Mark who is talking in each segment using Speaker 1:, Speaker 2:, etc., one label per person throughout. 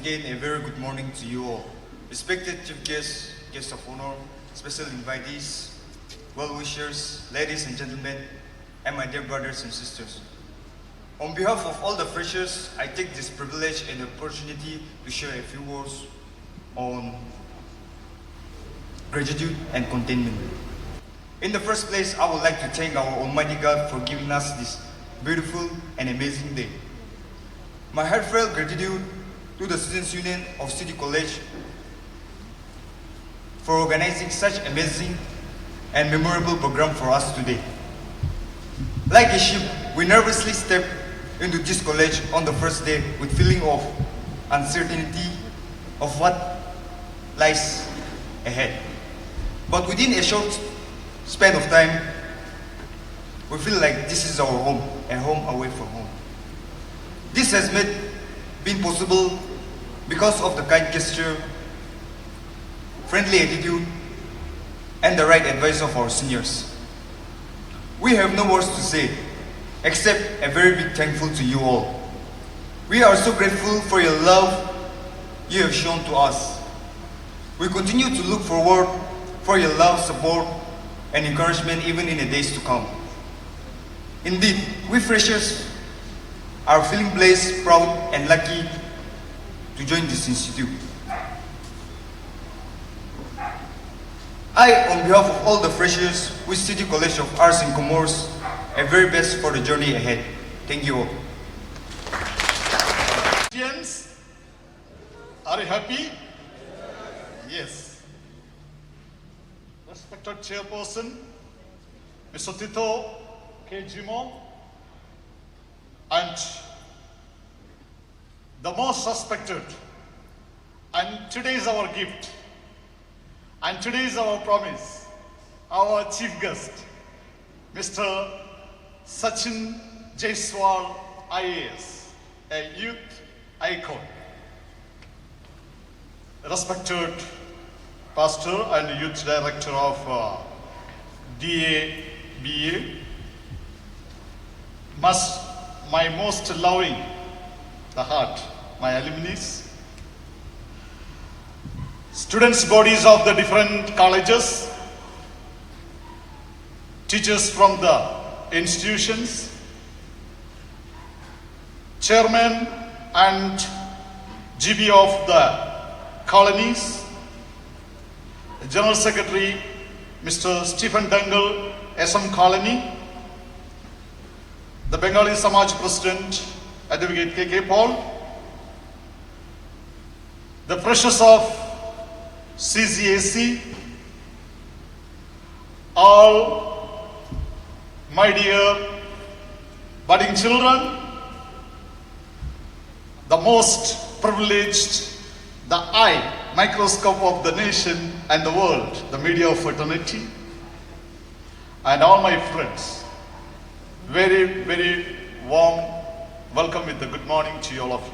Speaker 1: again a very good morning to you all. Respected chief guests, guests of honor, special invitees, well-wishers, ladies and gentlemen, and my dear brothers and sisters. On behalf of all the freshers, I take this privilege and opportunity to share a few words on gratitude and contentment. In the first place, I would like to thank our Almighty God for giving us this beautiful and amazing day. My heartfelt gratitude to the Students' Union of City College for organizing such amazing and memorable program for us today. Like a ship, we nervously stepped into this college on the first day with feeling of uncertainty of what lies ahead. But within a short span of time, we feel like this is our home, a home away from home. This has been possible because of the kind gesture, friendly attitude, and the right advice of our seniors. We have no words to say, except a very big thankful to you all. We are so grateful for your love you have shown to us. We continue to look forward for your love, support, and encouragement even in the days to come. Indeed, we freshers are feeling blessed, proud, and lucky to join this institute. I, on behalf of all the freshers with City College of Arts and Commerce, a very best for the journey ahead. Thank you all.
Speaker 2: Students, are you happy? Yes. Respected Chairperson, Mr. Tito K. Jimo, and the most respected, and today is our gift, and today is our promise, our chief guest, Mr. Sachin Jaiswal, IAS, a youth icon. Respected Pastor and Youth Director of DABA, my most loving, the heart, my alumni, students' bodies of the different colleges, teachers from the institutions, chairman and GB of the colonies, General Secretary Mr. Stephen Dangle, SM Colony, the Bengali Samaj President Advocate KK Paul, the freshers of CCAC, all my dear budding children, the most privileged, the eye microscope of the nation and the world, the media of fraternity, and all my friends, very, very warm welcome with the good morning to all of you.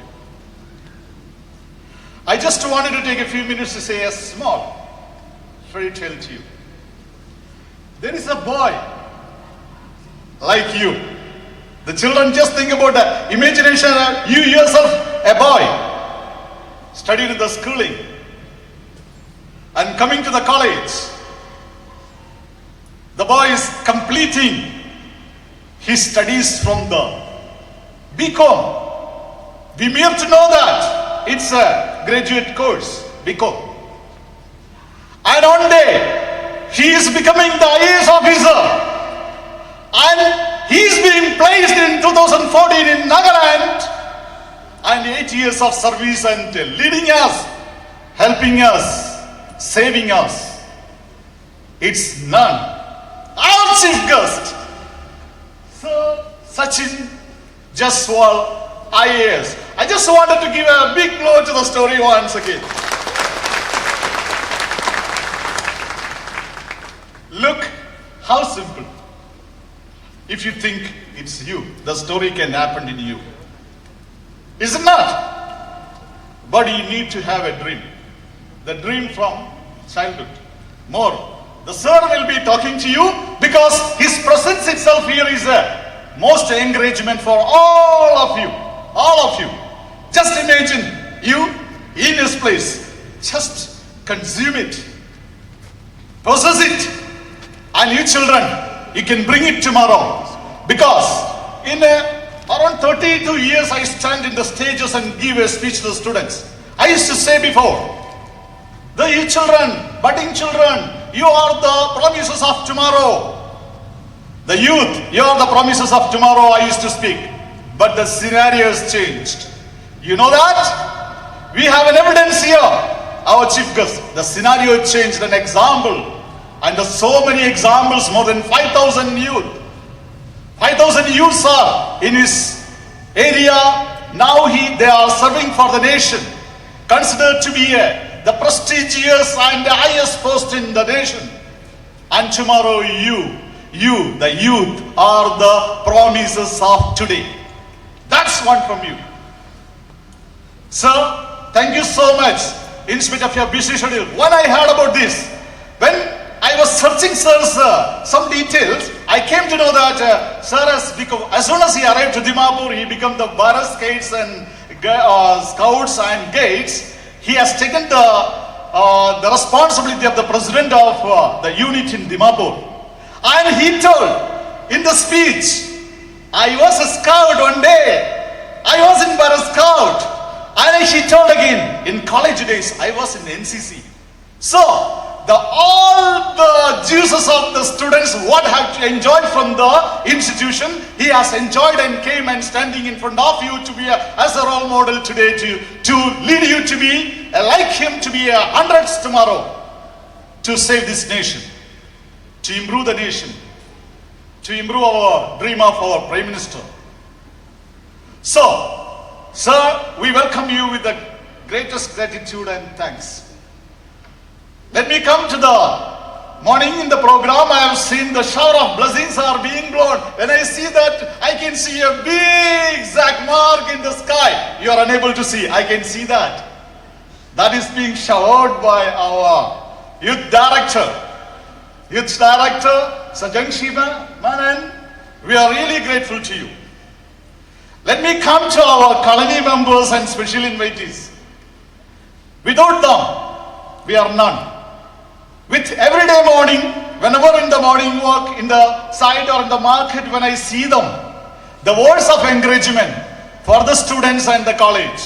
Speaker 2: I just wanted to take a few minutes to say a small fairy tale to you. There is a boy like you. The children, just think about the imagination, you yourself, a boy, studied in the schooling and coming to the college. The boy is completing his studies from the BCom. We mere to know that it's a graduate course, BCom. And one day, he is becoming the IAS officer. And he is being placed in 2014 in Nagaland. And 8 years of service and leading us, helping us, saving us. It's none. Our chief guest, Sir Sachin Jaiswal, IAS. I just wanted to give a big blow to the story once again. Look how simple. If you think it's you, the story can happen in you. Is it not? But you need to have a dream. The dream from childhood. More. The sir will be talking to you because his presence itself here is a most encouragement for all of you. All of you. Just imagine you in his place. Just consume it, possess it, and you children, you can bring it tomorrow. Because in around 32 years I stand in the stages and give a speech to the students. I used to say before, you children, budding children, you are the promises of tomorrow. The youth, you are the promises of tomorrow, I used to speak. But the scenario has changed. You know that? We have an evidence here. Our chief guest, the scenario changed, an example. And there's so many examples, more than 5,000 youth. 5,000 youths are in his area. Now they are serving for the nation. Considered to be the prestigious and the highest post in the nation. And tomorrow you, the youth, are the promises of today. That's one from you. Sir, thank you so much. In spite of your busy schedule, when I heard about this, when I was searching sir's some details, I came to know that sir has become, as soon as he arrived to Dimapur, he became the Bharat Scouts and Scouts and Gates. He has taken the responsibility of the president of the unit in Dimapur. And he told in the speech, I was a scout one day. I was in Bharat Scout. And he told again, in college days, I was in NCC. So, all the juices of the students, what have enjoyed from the institution, he has enjoyed and came and standing in front of you to be as a role model today, to lead you to be like him, to be hundreds tomorrow, to save this nation, to improve the nation, to improve our dream of our Prime Minister. So, sir, we welcome you with the greatest gratitude and thanks. Let me come to the morning in the program. I have seen the shower of blessings are being blown. When I see that, I can see a big zag mark in the sky. You are unable to see. I can see that. That is being showered by our youth director. Youth director, Sachin Jaiswal, we are really grateful to you. Let me come to our colony members and special invitees. Without them, we are none. With everyday morning, whenever in the morning walk, in the side or in the market, when I see them, the words of encouragement for the students and the college,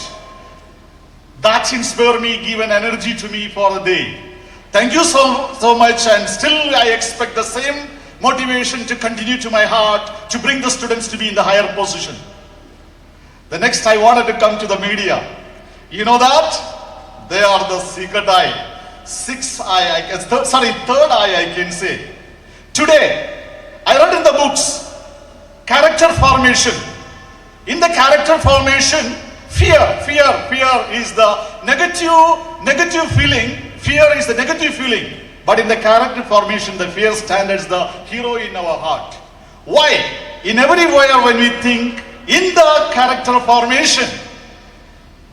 Speaker 2: that inspire me, give an energy to me for the day. Thank you so much, and still I expect the same motivation to continue to my heart, to bring the students to be in the higher position. The next I wanted to come to the media. You know that? They are the secret eye. Third eye I can say. Today, I read in the books, character formation. In the character formation, fear is the negative feeling. Fear is the negative feeling. But in the character formation, the fear stands as the hero in our heart. Why? In everywhere when we think, in the character formation,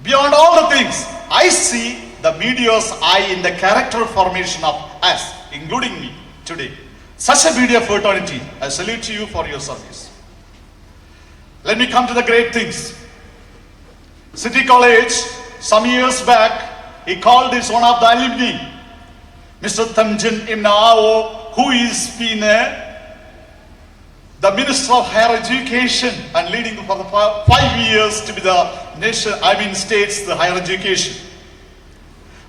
Speaker 2: beyond all the things, I see the media's eye in the character formation of us, including me today. Such a beauty of fraternity. I salute to you for your service. Let me come to the great things. City College, some years back, he called this one of the alumni, Mr. Thamjin Imnao, who is been the Minister of Higher Education and leading for the 5 years to be the states, the higher education.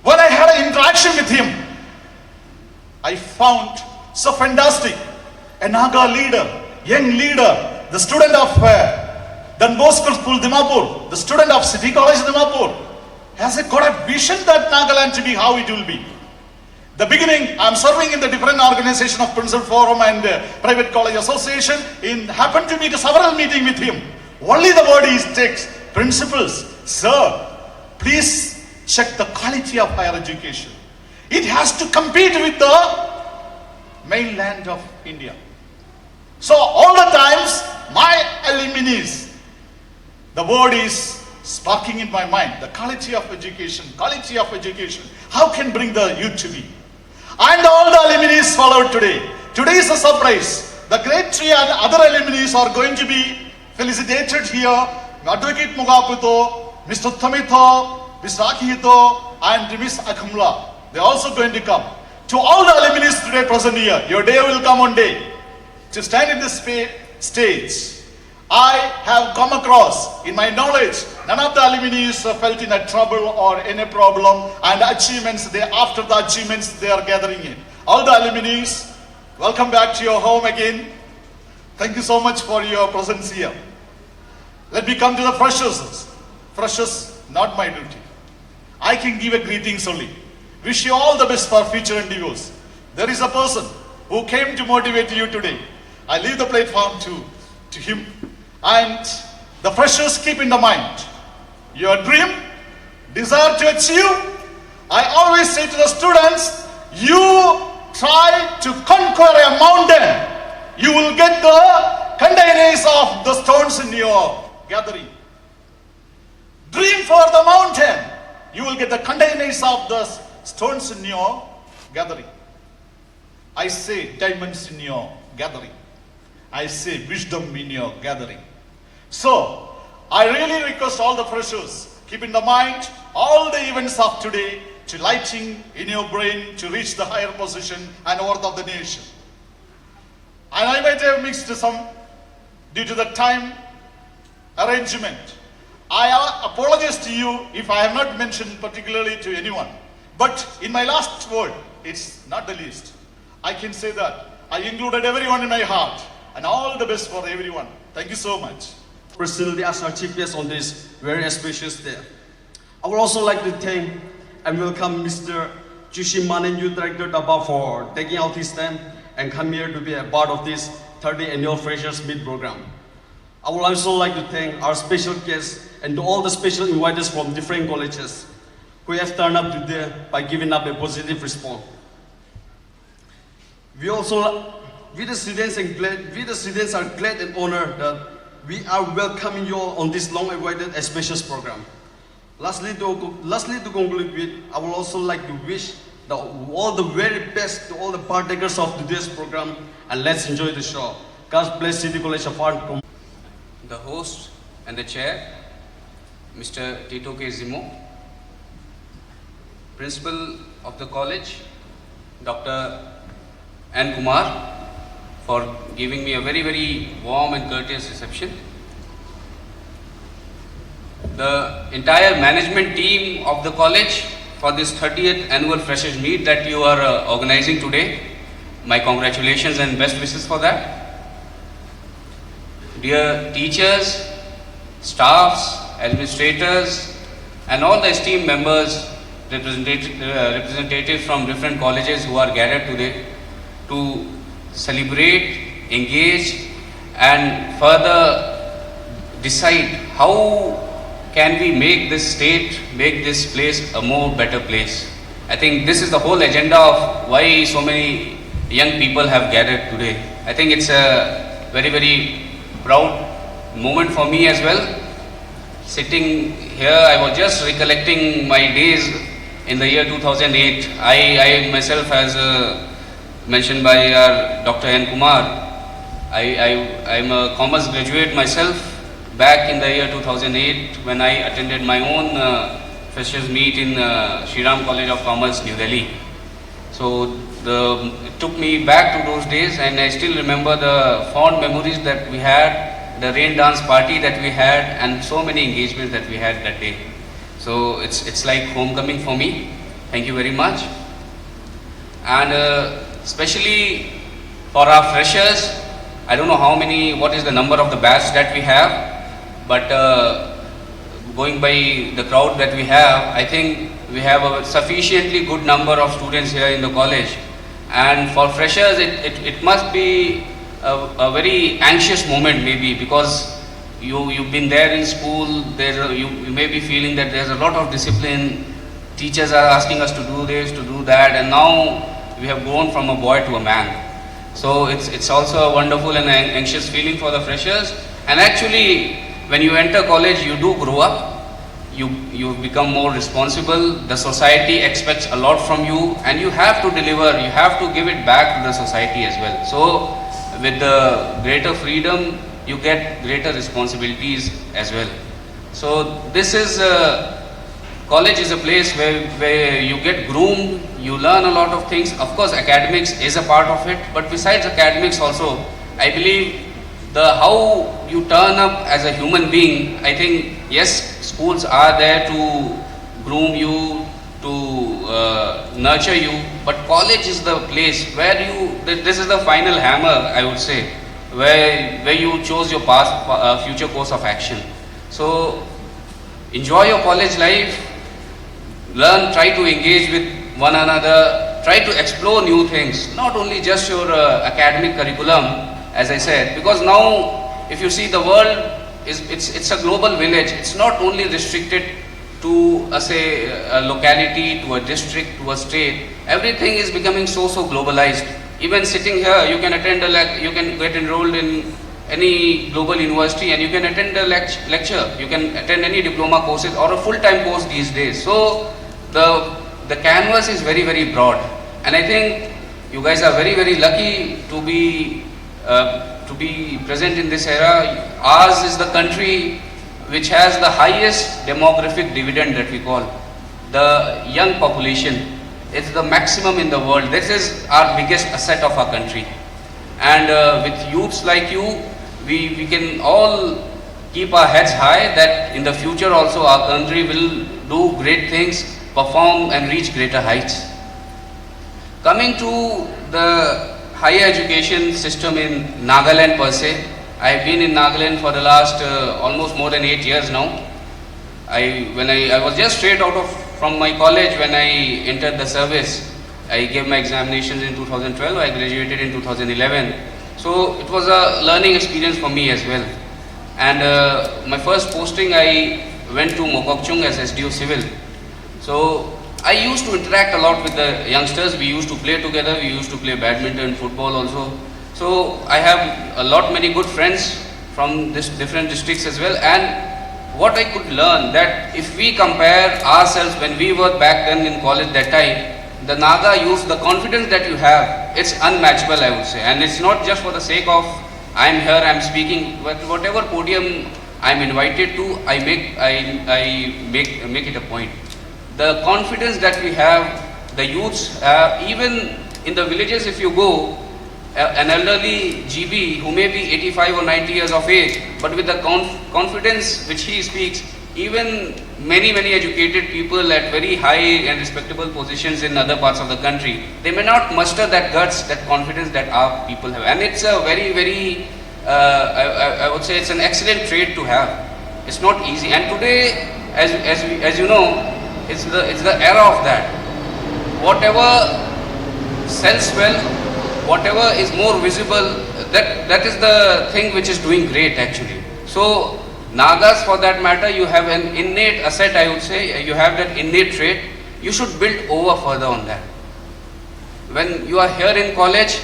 Speaker 2: When I had an interaction with him, I found so fantastic. A Naga leader, young leader, the student of Don Bosco School Dimapur, the student of City College Dimapur, has got a vision that Nagaland to be how it will be. The beginning, I'm serving in the different organization of Principal Forum and Private College Association. Happened to meet several meetings with him. Only the word he takes, principals, sir, please check the quality of higher education. It has to compete with the mainland of India. So all the times, my alumni, the word is sparking in my mind, the quality of education, how can bring the youth to be? And all the alumni followed today. Today is a surprise. The great three and other alumni are going to be felicitated here. Advocate Mugaputo, Mr. Thamito, Mr. Akihito and Miss Akamla, they're also going to come. To all the alumni today present here, your day will come one day. To stand in this stage, I have come across, in my knowledge, none of the alumni felt in a trouble or any problem, and achievements, after the achievements they are gathering in. All the alumni, welcome back to your home again. Thank you so much for your presence here. Let me come to the freshers. Freshers, not my duty. I can give a greetings only. Wish you all the best for future endeavors. There is a person who came to motivate you today. I leave the platform to him. And the freshers, keep in the mind your dream, desire to achieve. I always say to the students, you try to conquer a mountain. You will get the containers of the stones in your gathering. Dream for the mountain. You will get the containers of the stones in your gathering. I say diamonds in your gathering. I say wisdom in your gathering. So, I really request all the freshers, keep in the mind all the events of today to lighting in your brain to reach the higher position and worth of the nation. And I might have mixed some due to the time arrangement. I apologize to you if I have not mentioned particularly to anyone. But in my last word, it's not the least. I can say that I included everyone in my heart, and all the best for everyone. Thank you so much.
Speaker 3: Personally, as our chief guest on this very auspicious day, I would also like to thank and welcome Mr. Chushi Manen, Youth Director Taba, for taking out his time and come here to be a part of this 30th annual Freshers Meet program. I would also like to thank our special guests and to all the special inviters from different colleges who have turned up today by giving up a positive response. We the students are glad and honored that we are welcoming you all on this long-awaited auspicious program. Lastly, to conclude with, I would also like to wish all the very best to all the partakers of today's program, and let's enjoy the show. God bless City College of Art.
Speaker 4: The host and the chair, Mr. Tito K. Zimo, Principal of the college, Dr. N. Kumar, for giving me a very, very warm and courteous reception. The entire management team of the college for this 30th annual Freshers Meet that you are organizing today, my congratulations and best wishes for that. Dear teachers, staffs, administrators, and all the esteemed members, representatives from different colleges who are gathered today to celebrate, engage, and further decide how can we make this state, make this place a more better place. I think this is the whole agenda of why so many young people have gathered today. I think it's a very, very proud moment for me as well. Sitting here, I was just recollecting my days in the year 2008. I myself, as mentioned by Dr. N. Kumar, I'm a commerce graduate myself. Back in the year 2008, when I attended my own Freshers Meet in Shriram College of Commerce, New Delhi. So it took me back to those days, and I still remember the fond memories that we had, the rain dance party that we had, and so many engagements that we had that day. So it's like homecoming for me. Thank you very much. And especially for our freshers, I don't know what is the number of the batch that we have, but going by the crowd that we have, I think we have a sufficiently good number of students here in the college. And for freshers, it must be a very anxious moment maybe, because you've been there in school, you may be feeling that there's a lot of discipline, teachers are asking us to do this, to do that, and now we have grown from a boy to a man. So it's also a wonderful and anxious feeling for the freshers. And actually, when you enter college, you do grow up. You become more responsible. The society expects a lot from you, and you have to deliver. You have to give it back to the society as well. So with the greater freedom, you get greater responsibilities as well. So this is college is a place where you get groomed, you learn a lot of things. Of course, academics is a part of it, but besides academics also, I believe how you turn up as a human being, I think, yes, schools are there to groom you, to nurture you, but college is the place where this is the final hammer, I would say, where you chose your future course of action. So, enjoy your college life, learn, try to engage with one another, try to explore new things, not only just your academic curriculum, as I said, because now if you see the world, it's a global village. It's not only restricted to a locality, to a district, to a state. Everything is becoming so globalized. Even sitting here, you can attend you can get enrolled in any global university and you can attend a lecture. You can attend any diploma courses or a full-time course these days. So the canvas is very, very broad, and I think you guys are very, very lucky to be present in this era. Ours is the country which has the highest demographic dividend that we call, the young population. It's the maximum in the world. This is our biggest asset of our country. And with youths like you, we can all keep our heads high that in the future also our country will do great things, perform and reach greater heights. Coming to the higher education system in Nagaland per se, I have been in Nagaland for the last almost more than 8 years now. I was just straight out from my college when I entered the service. I gave my examinations in 2012, I graduated in 2011. So it was a learning experience for me as well. And my first posting, I went to Mokokchung as SDO Civil. So I used to interact a lot with the youngsters. We used to play together, we used to play badminton, football also. So I have many good friends from different districts as well. And what I could learn, that if we compare ourselves when we were back then in college that time, the Naga youth, the confidence that you have, it's unmatchable, I would say. And it's not just for the sake of I'm here, I'm speaking, but whatever podium I'm invited to, I make it a point. The confidence that we have, the youths, even in the villages, if you go, an elderly GB who may be 85 or 90 years of age, but with the confidence which he speaks, even many educated people at very high and respectable positions in other parts of the country, they may not muster that guts, that confidence that our people have. And it's a very, I would say it's an excellent trait to have. It's not easy. And today, as you know, it's the era of that. Whatever sells well, whatever is more visible, that is the thing which is doing great actually. So Nagas, for that matter, you have an innate asset, I would say. You have that innate trait. You should build over further on that. When you are here in college,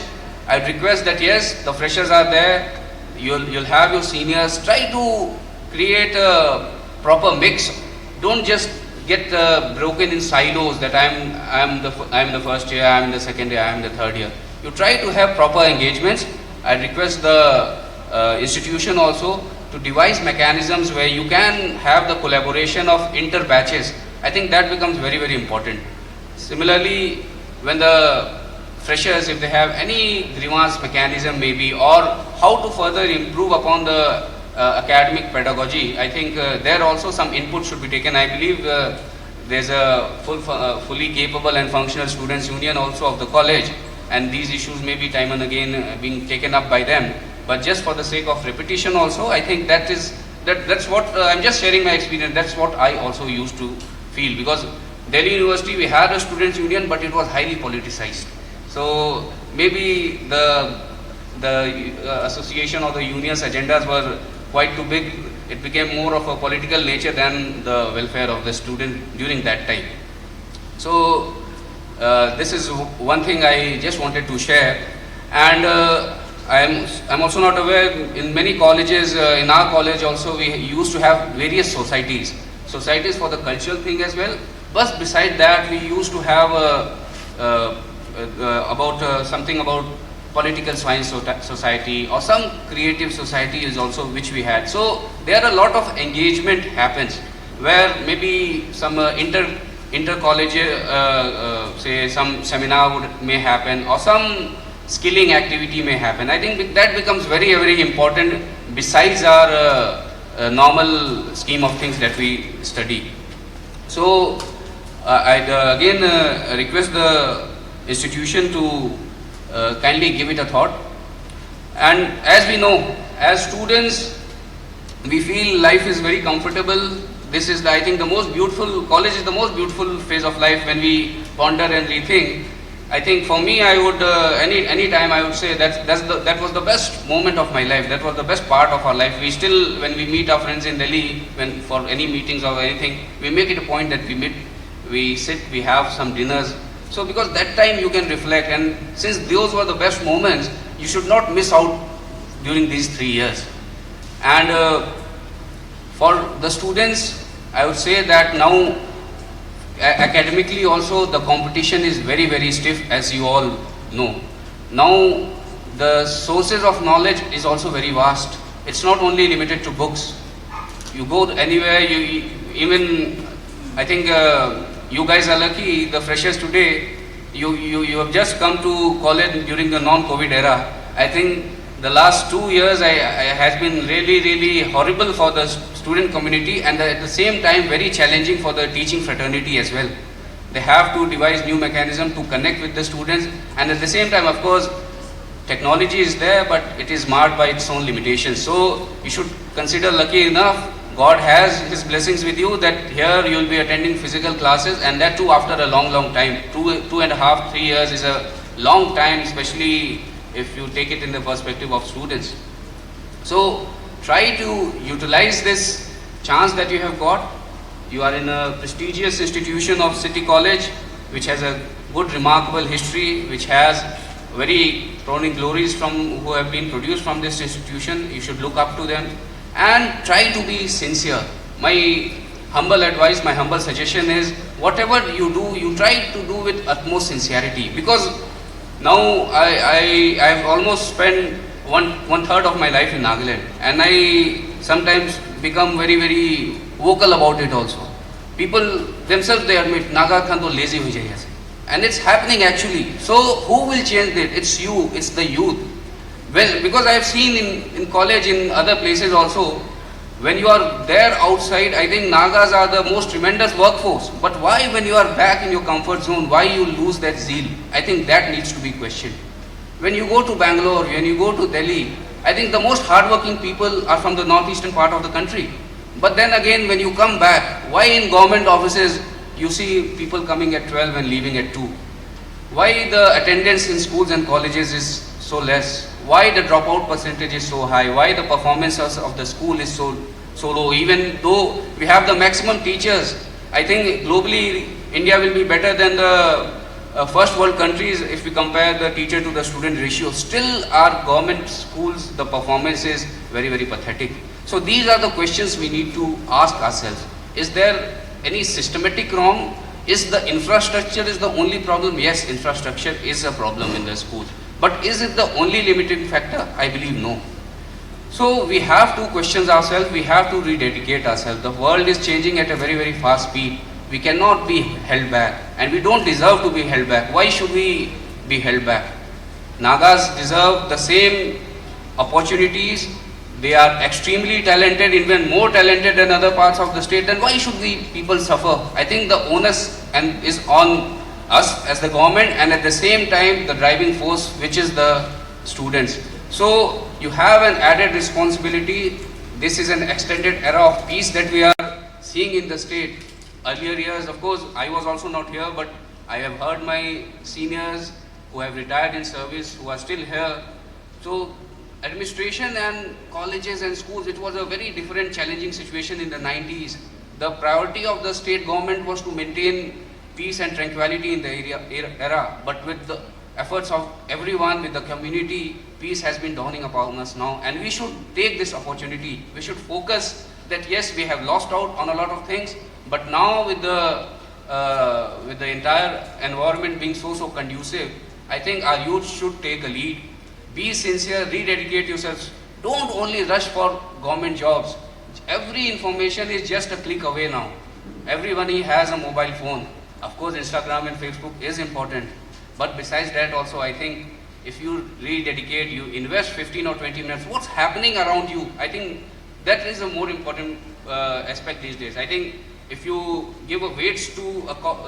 Speaker 4: I request that yes, the freshers are there. You'll have your seniors. Try to create a proper mix. Don't just get broken in silos that I'm the first year, I'm the second year, I'm the third year. You try to have proper engagements. I request the institution also to devise mechanisms where you can have the collaboration of inter-batches. I think that becomes very important. Similarly, when the freshers, if they have any grievance mechanism maybe, or how to further improve upon the academic pedagogy, I think there also some input should be taken. I believe there's a fully capable and functional students union also of the college, and these issues may be time and again being taken up by them. But just for the sake of repetition also, I think that's what, I'm just sharing my experience, that's what I also used to feel. Because Delhi University, we had a students union, but it was highly politicized. So maybe the association or the union's agendas were quite too big. It became more of a political nature than the welfare of the student during that time. So this is one thing I just wanted to share. And I'm also not aware, in many colleges, in our college also, we used to have various societies for the cultural thing as well. But beside that, we used to have something about political science society, or some creative society is also which we had. So there a lot of engagement happens where maybe some inter-college, say some seminar may happen, or some skilling activity may happen. I think that becomes very, very important besides our normal scheme of things that we study. So I again request the institution to kindly give it a thought. And as we know, as students, we feel life is very comfortable. This is, I think, the most beautiful, college is the most beautiful phase of life when we ponder and rethink. I think for me, I would, any time I would say that was the best moment of my life. That was the best part of our life. We still, when we meet our friends in Delhi, when for any meetings or anything, we make it a point that we meet, we sit, we have some dinners. So because that time you can reflect, and since those were the best moments, you should not miss out during these 3 years. And for the students, I would say that now academically also the competition is very, very stiff, as you all know. Now the sources of knowledge is also very vast. It's not only limited to books. You go anywhere, even I think you guys are lucky, the freshers today, you have just come to college during the non-COVID era. I think the last 2 years has been really, really horrible for the student community, and at the same time very challenging for the teaching fraternity as well. They have to devise new mechanism to connect with the students, and at the same time, of course, technology is there, but it is marred by its own limitations. So you should consider lucky enough, God has His blessings with you, that here you will be attending physical classes, and that too after a long, long time. 2.5, 3 years is a long time, especially if you take it in the perspective of students. So try to utilize this chance that you have got. You are in a prestigious institution of City College, which has a good, remarkable history, which has very crowning glories from who have been produced from this institution. You should look up to them and try to be sincere. My humble advice, my humble suggestion is, whatever you do, you try to do with utmost sincerity, because now I've almost spent one third of my life in Nagaland, and I sometimes become very, very vocal about it also. People themselves, they admit, Naga Khan to lazy ho jaiye, and it's happening actually. So who will change it? It's you, it's the youth. Well, because I have seen in college, in other places also, when you are there outside, I think Nagas are the most tremendous workforce. But why, when you are back in your comfort zone, why you lose that zeal? I think that needs to be questioned. When you go to Bangalore, when you go to Delhi, I think the most hardworking people are from the northeastern part of the country. But then again, when you come back, why in government offices you see people coming at 12 and leaving at 2? Why the attendance in schools and colleges is so less? Why the dropout percentage is so high? Why the performances of the school is so low? Even though we have the maximum teachers, I think globally India will be better than the first world countries if we compare the teacher to the student ratio. Still our government schools, the performance is very, very pathetic. So these are the questions we need to ask ourselves. Is there any systematic wrong? Is the infrastructure is the only problem? Yes, infrastructure is a problem in the schools. But is it the only limiting factor? I believe no. So we have to question ourselves, we have to rededicate ourselves. The world is changing at a very, very fast speed. We cannot be held back, and we don't deserve to be held back. Why should we be held back? Nagas deserve the same opportunities. They are extremely talented, even more talented than other parts of the state. Then why should we people suffer? I think the onus is on us as the government, and at the same time the driving force, which is the students. So you have an added responsibility. This is an extended era of peace that we are seeing in the state. Earlier years, of course, I was also not here, but I have heard my seniors who have retired in service, who are still here. So administration and colleges and schools, it was a very different, challenging situation in the 90s. The priority of the state government was to maintain peace and tranquility in the era, but with the efforts of everyone, with the community, peace has been dawning upon us now, and we should take this opportunity. We should focus that yes, we have lost out on a lot of things, but now with the entire environment being so conducive, I think our youth should take a lead. Be sincere, rededicate yourselves. Don't only rush for government jobs. every information is just a click away now. Everybody has a mobile phone. Of course, Instagram and Facebook is important. But besides that also, I think if you really dedicate, you invest 15 or 20 minutes, what's happening around you? I think that is a more important aspect these days. I think if you give a weights to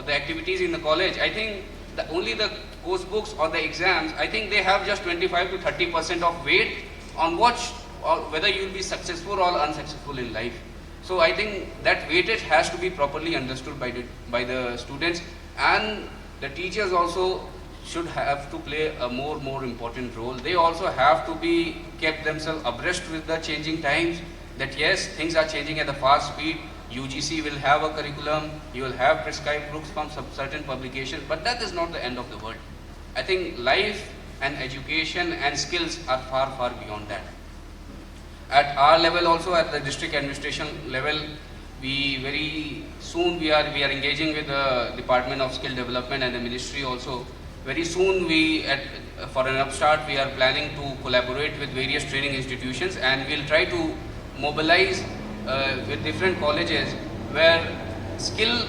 Speaker 4: the activities in the college, I think only the course books or the exams, I think they have just 25 to 30% of weight on whether you will be successful or unsuccessful in life. So I think that weightage has to be properly understood by the students, and the teachers also should have to play a more important role. They also have to be kept themselves abreast with the changing times, that yes, things are changing at a fast speed. UGC will have a curriculum, you will have prescribed books from certain publications, but that is not the end of the world. I think life and education and skills are far beyond that. At our level also, at the district administration level, we very soon we are engaging with the Department of Skill Development and the ministry also. Very soon for an upstart, we are planning to collaborate with various training institutions, and we'll try to mobilize with different colleges where skill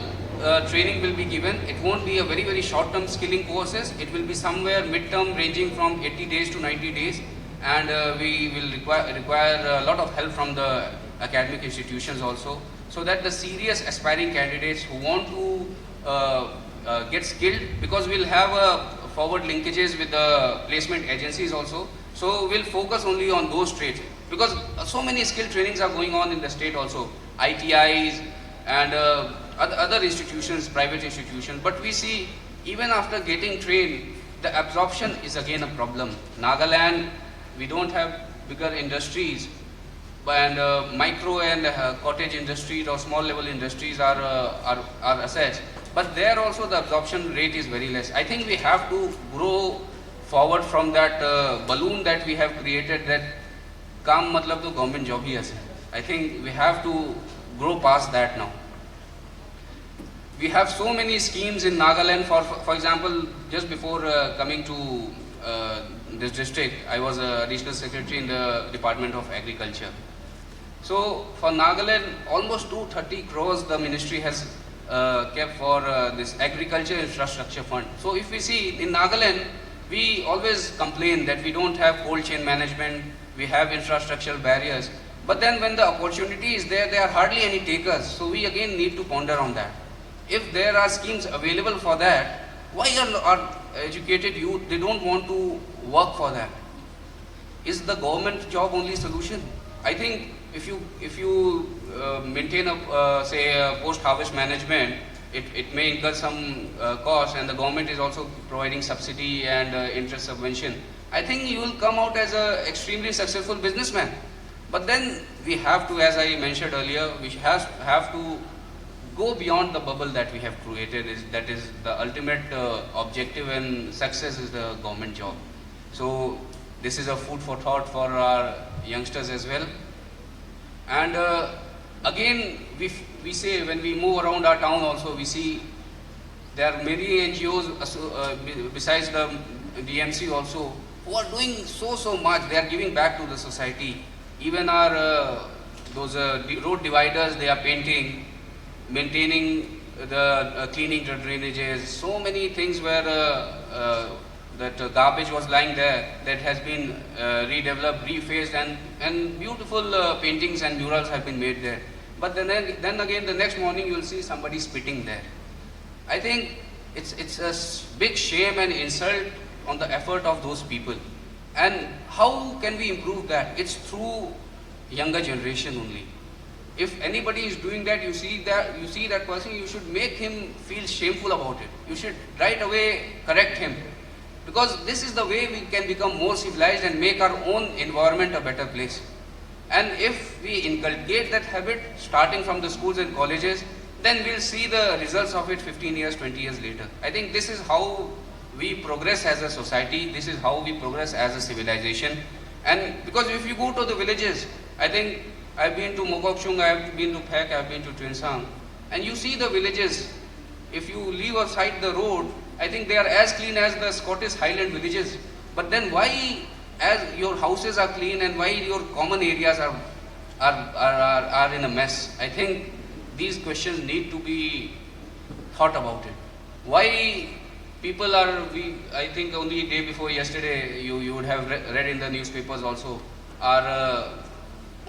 Speaker 4: training will be given. It won't be a very short-term skilling courses. It will be somewhere mid-term, ranging from 80 days to 90 days. And we will require a lot of help from the academic institutions also, so that the serious aspiring candidates who want to get skilled, because we'll have forward linkages with the placement agencies also. So we'll focus only on those trades, because so many skill trainings are going on in the state also, ITIs and other institutions, private institutions. But we see even after getting trained, the absorption is again a problem. Nagaland, we don't have bigger industries, and micro and cottage industries or small level industries are assets. But there also the absorption rate is very less. I think we have to grow forward from that balloon that we have created, that काम मतलब तो government job ही ऐसे. I think we have to grow past that now. We have so many schemes in Nagaland. For example, just before coming to this district, I was a regional secretary in the Department of Agriculture. So for Nagaland, almost 230 crores the ministry has kept for this agriculture infrastructure fund. So if we see in Nagaland, we always complain that we don't have cold chain management, we have infrastructural barriers. But then when the opportunity is there are hardly any takers. So we again need to ponder on that. If there are schemes available for that, why are our educated youth, they don't want to work for that? Is the government job only solution? I think if you maintain a post-harvest management, it may incur some cost, and the government is also providing subsidy and interest subvention. I think you will come out as an extremely successful businessman. But then we have to, as I mentioned earlier, we have to go beyond the bubble that we have created. That is the ultimate objective, and success is the government job. So this is a food for thought for our youngsters as well. And again, we say when we move around our town also, we see there are many NGOs besides the DMC also, who are doing so much. They are giving back to the society. Even our those road dividers, they are painting, maintaining the cleaning the drainages. So many things where that garbage was lying there, that has been redeveloped, refaced, and beautiful paintings and murals have been made there. But then again, the next morning you will see somebody spitting there. I think it's a big shame and insult on the effort of those people. And how can we improve that? It's through younger generation only. If anybody is doing that, you see that person, you should make him feel shameful about it. You should right away correct him. Because this is the way we can become more civilized and make our own environment a better place. And if we inculcate that habit, starting from the schools and colleges, then we'll see the results of it 15 years, 20 years later. I think this is how we progress as a society. This is how we progress as a civilization. And because if you go to the villages, I think I've been to Mokokchung, I've been to Phek, I've been to Twinsang, and you see the villages. If you leave aside the road, I think they are as clean as the Scottish Highland villages. But then why, as your houses are clean and why your common areas are are in a mess. I think these questions need to be thought about it. Why people are, I think only day before yesterday, you would have read in the newspapers also, our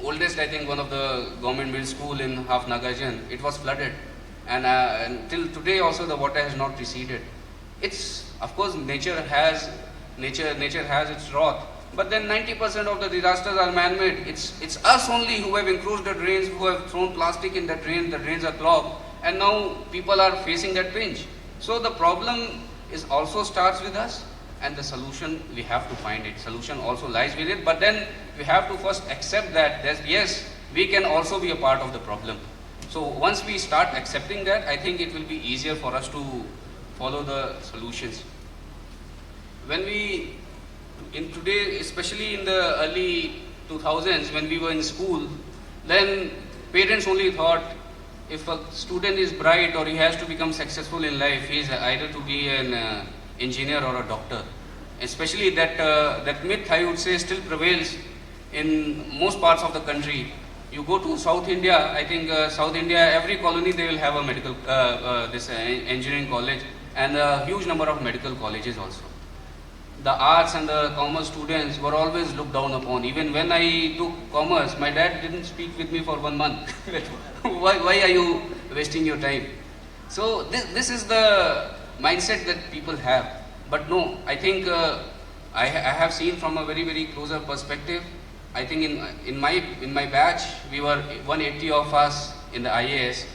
Speaker 4: oldest, I think one of the government middle school in half Nagajan, it was flooded. And until today also the water has not receded. It's, of course, nature has its wrath. But then 90% of the disasters are man-made. It's us only who have encroached the drains, who have thrown plastic in the drains are clogged, and now people are facing that pinch. So the problem is also starts with us, and the solution, we have to find it. Solution also lies with it, but then we have to first accept that, yes, we can also be a part of the problem. So once we start accepting that, I think it will be easier for us to follow the solutions. When we, in today, especially in the early 2000s, when we were in school, then parents only thought if a student is bright or he has to become successful in life, he is either to be an engineer or a doctor. Especially that myth, I would say, still prevails in most parts of the country. You go to South India, I think South India, every colony they will have a medical, engineering college, and a huge number of medical colleges also. The arts and the commerce students were always looked down upon. Even when I took commerce, my dad didn't speak with me for 1 month. why are you wasting your time? So this is the mindset that people have. But no, I think I have seen from a very, very closer perspective. I think in my batch, we were 180 of us in the IAS,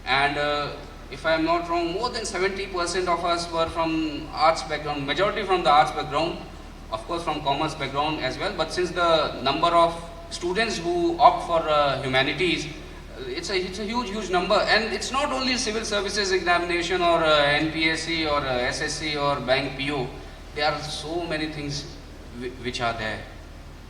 Speaker 4: and if I am not wrong, more than 70% of us were from arts background, majority from the arts background, of course from commerce background as well. But since the number of students who opt for humanities, it's a huge number, and it's not only civil services examination or NPSC or SSC or bank PO. There are so many things which are there.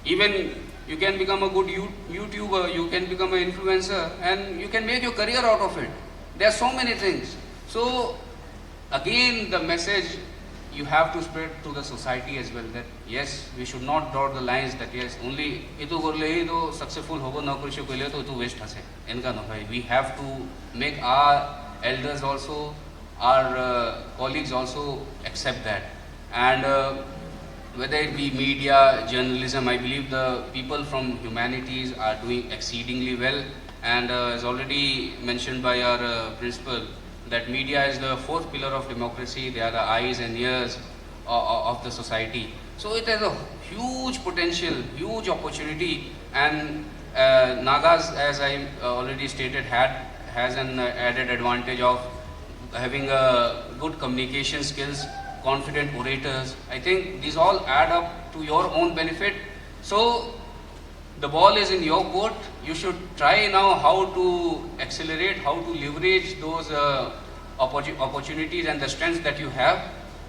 Speaker 4: Even you can become a good YouTuber, you can become an influencer, and you can make your career out of it. There are so many things. So again, the message you have to spread to the society as well, that yes, we should not draw the lines that yes, only itu gorle hi to successful hobo na kori koile to itu waste hase. Enka no bhai. We have to make our elders also, our colleagues also accept that. And whether it be media, journalism, I believe the people from humanities are doing exceedingly well. And as already mentioned by our principal, that media is the fourth pillar of democracy. They are the eyes and ears of the society. So it has a huge potential, huge opportunity, and Nagas, as I already stated, has an added advantage of having good communication skills, confident orators. I think these all add up to your own benefit. So the ball is in your court. You should try now how to accelerate, how to leverage those opportunities and the strengths that you have,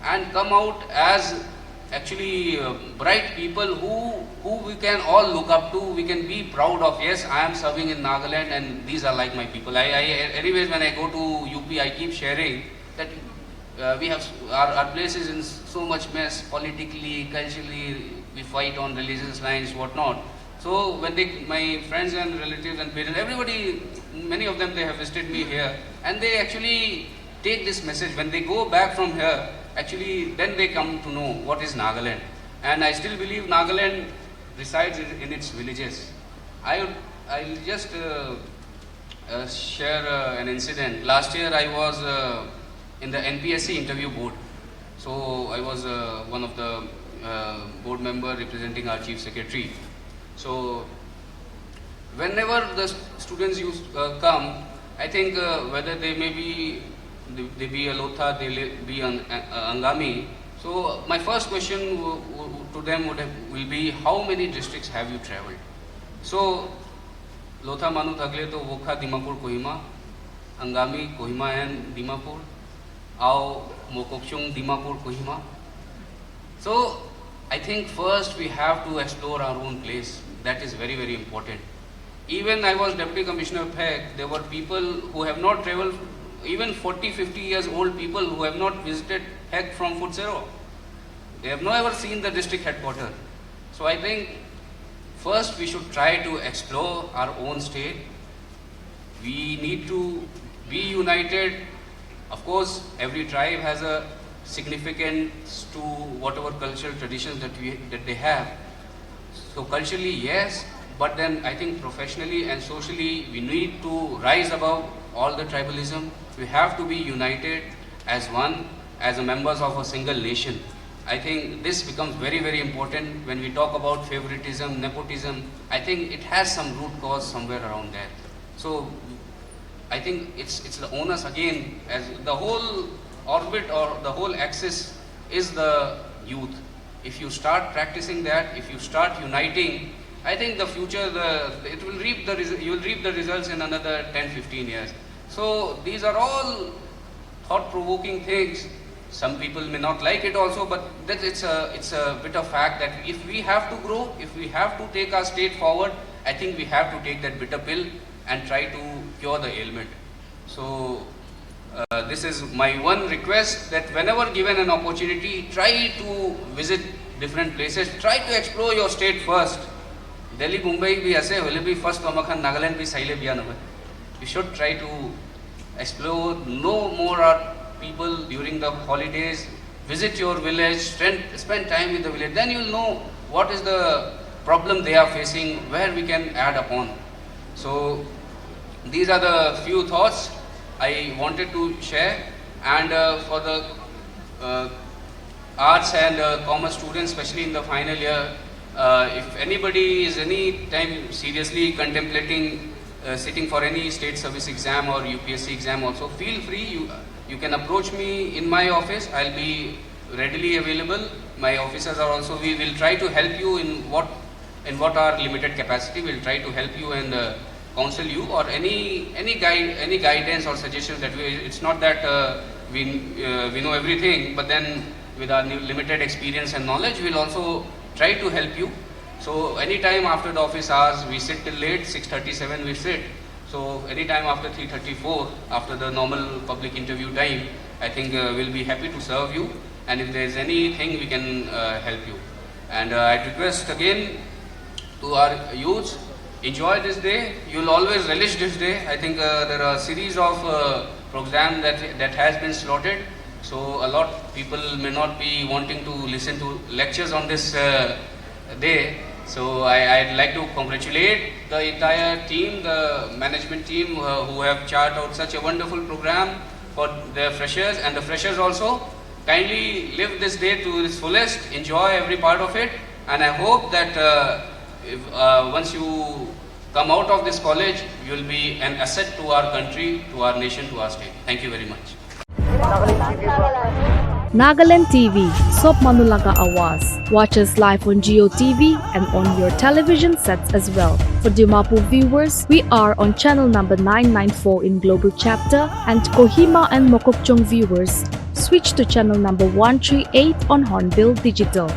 Speaker 4: and come out as actually bright people who we can all look up to, we can be proud of. Yes, I am serving in Nagaland and these are like my people. Anyways, when I go to UP, I keep sharing that we have, our place is in so much mess, politically, culturally, we fight on religious lines, whatnot. So when my friends and relatives and parents, everybody, many of them, they have visited me here, and they actually take this message. When they go back from here, actually then they come to know what is Nagaland. And I still believe Nagaland resides in its villages. I'll just share an incident. Last year I was in the NPSC interview board. So I was one of the board member representing our chief secretary. So whenever the students come, I think whether they may be a Lotha, they be an Angami. So my first question to them will be, how many districts have you travelled? So Lotha Manu Thagle to Wokha, Dimapur, Kohima, Angami, Kohima and Dimapur, Ao Mokokchung, Dimapur, Kohima. So I think first we have to explore our own place. That is very, very important. Even I was Deputy Commissioner of PEC, there were people who have not travelled, even 40, 50 years old people who have not visited PEC from Futsero. They have never seen the district headquarters. So I think first we should try to explore our own state. We need to be united. Of course, every tribe has a significance to whatever cultural traditions that they have. So culturally, yes, but then I think professionally and socially, we need to rise above all the tribalism. We have to be united as one, as a members of a single nation. I think this becomes very, very important when we talk about favoritism, nepotism. I think it has some root cause somewhere around there. So I think it's the onus again, as the whole orbit or the whole axis is the youth. If you start practicing that, if you start uniting, I think the future, you will reap the results in another 10-15 years. So these are all thought-provoking things. Some people may not like it also, but it's a bit of fact that if we have to grow, if we have to take our state forward, I think we have to take that bitter pill and try to cure the ailment. So this is my one request, that whenever given an opportunity, try to visit different places, try to explore your state first. Delhi, Mumbai bhi aise hole bhi first Kamakhan, Nagaland bhi saile bhi anove. You should try to explore, know more our people during the holidays, visit your village, spend time with the village. Then you'll know what is the problem they are facing, where we can add upon. So these are the few thoughts I wanted to share. And for the arts and commerce students, especially in the final year, if anybody is any time seriously contemplating sitting for any state service exam or UPSC exam also, feel free. You can approach me in my office. I'll be readily available. My officers are also, we will try to help you in what our limited capacity. We'll try to help you and counsel you, or any guidance or suggestions that it's not that we know everything, but then with our limited experience and knowledge, we'll also try to help you. So anytime after the office hours, we sit till late, 6:37 we sit. So anytime after 3:34, after the normal public interview time, I think we'll be happy to serve you. And if there's anything, we can help you. And I request again to our youths, enjoy this day. You'll always relish this day. I think there are a series of programs that has been slotted. So a lot of people may not be wanting to listen to lectures on this day. So I'd like to congratulate the entire team, the management team who have charted out such a wonderful program for the freshers, and the freshers also. Kindly live this day to its fullest, enjoy every part of it, and I hope that once you come out of this college, you will be an asset to our country, to our nation, to our state. Thank you very much.
Speaker 5: Nagaland TV, Sob Manulaga Awas. Watch us live on Geo TV and on your television sets as well. For Dimapur viewers, we are on channel number 994 in Global Chapter, and Kohima and Mokokchung viewers, switch to channel number 138 on Hornbill Digital.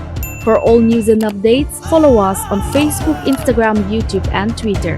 Speaker 5: For all news and updates, follow us on Facebook, Instagram, YouTube, and Twitter.